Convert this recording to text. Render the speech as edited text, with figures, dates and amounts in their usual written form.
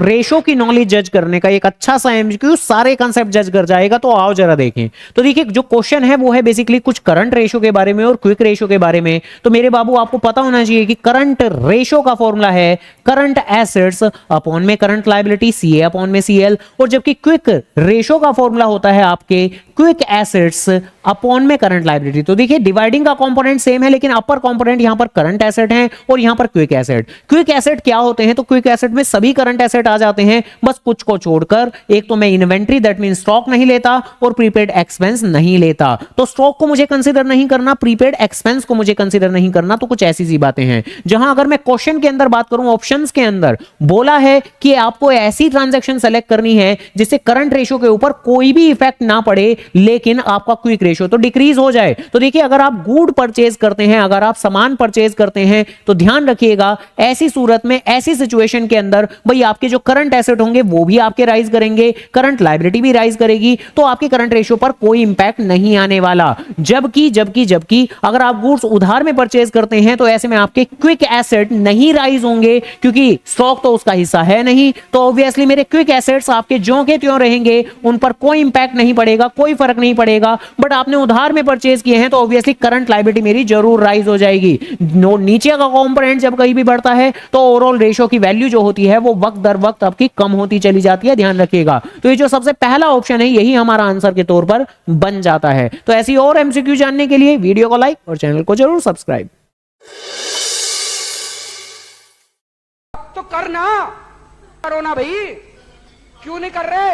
Ratio की knowledge जज करने का एक अच्छा सा एमसीक्यू सारे कंसेप्ट जज कर जाएगा। तो आओ जरा देखें। तो देखिए जो क्वेश्चन है वो है बेसिकली कुछ करंट रेशो के बारे में और क्विक रेशो के बारे में। तो मेरे बाबू आपको पता होना चाहिए कि करंट रेशो का फॉर्मूला है करंट एसेट्स अपॉन में करंट लायबिलिटी सीए अपॉन में सीएल, और जबकि क्विक रेशो का फॉर्मूला होता है आपके क्विक एसेट्स अपॉन में करंट लायबिलिटी। तो देखिए डिवाइडिंग का कंपोनेंट सेम है, लेकिन अपर कंपोनेंट यहां पर करंट एसेट है और यहां पर क्विक एसेट। क्विक एसेट क्या होते हैं? तो क्विक एसेट में सभी करंट एसेट आ जाते हैं, बस कुछ को छोड़कर। एक तो मैं इन्वेंट्री दैट मीन स्टॉक नहीं लेता और प्रीपेड एक्सपेंस नहीं लेता। तो स्टॉक को मुझे कंसीडर नहीं करना, प्रीपेड एक्सपेंस को मुझे कंसीडर नहीं करना। तो कुछ ऐसी सी बातें हैं जहां अगर मैं क्वेश्चन के अंदर बात करूं, ऑप्शंस के अंदर बोला है कि आपको ऐसी ट्रांजैक्शन सेलेक्ट करनी है जिससे करंट रेशो के ऊपर कोई भी इफेक्ट ना पड़े, लेकिन आपका क्विक रेशो तो डिक्रीज हो जाए। तो देखिए अगर आप गुड परचेज करते हैं, अगर आप सामान परचेज करते हैं, तो ध्यान रखिएगा ऐसी सूरत में, ऐसी सिचुएशन के अंदर भाई आपके जो करंट एसेट होंगे वो भी आपके राइज करेंगे, करंट लायबिलिटी भी राइज करेगी, तो आपके करंट रेशो पर कोई इंपैक्ट नहीं आने वाला। जबकि जबकि जबकि अगर आप गुड्स उधार में परचेज करते हैं तो ऐसे में आपके क्विक एसेट नहीं राइज होंगे, क्योंकि स्टॉक तो उसका हिस्सा है नहीं। तो ऑब्वियसली मेरे क्विक एसेट्स आपके ज्यों के त्यों रहेंगे, उन पर कोई इंपैक्ट नहीं पड़ेगा, कोई फर्क नहीं पड़ेगा। बट आपने उधार में परचेज किए हैं तो ऑब्वियसली करंट लायबिलिटी मेरी जरूर राइज हो जाएगी। नीचे का कंपोनेंट जब कहीं भी बढ़ता है तो ओवरऑल रेशो की वैल्यू जो होती है वो वक्त दर वक्त आपकी कम होती चली जाती है, ध्यान रखिएगा। तो ये जो सबसे पहला ऑप्शन है यही हमारा आंसर के तौर पर बन जाता है। तो ऐसी और एमसीक्यू जानने के लिए वीडियो को लाइक और चैनल को जरूर सब्सक्राइब तो करना, करो ना भाई, क्यों नहीं कर रहे?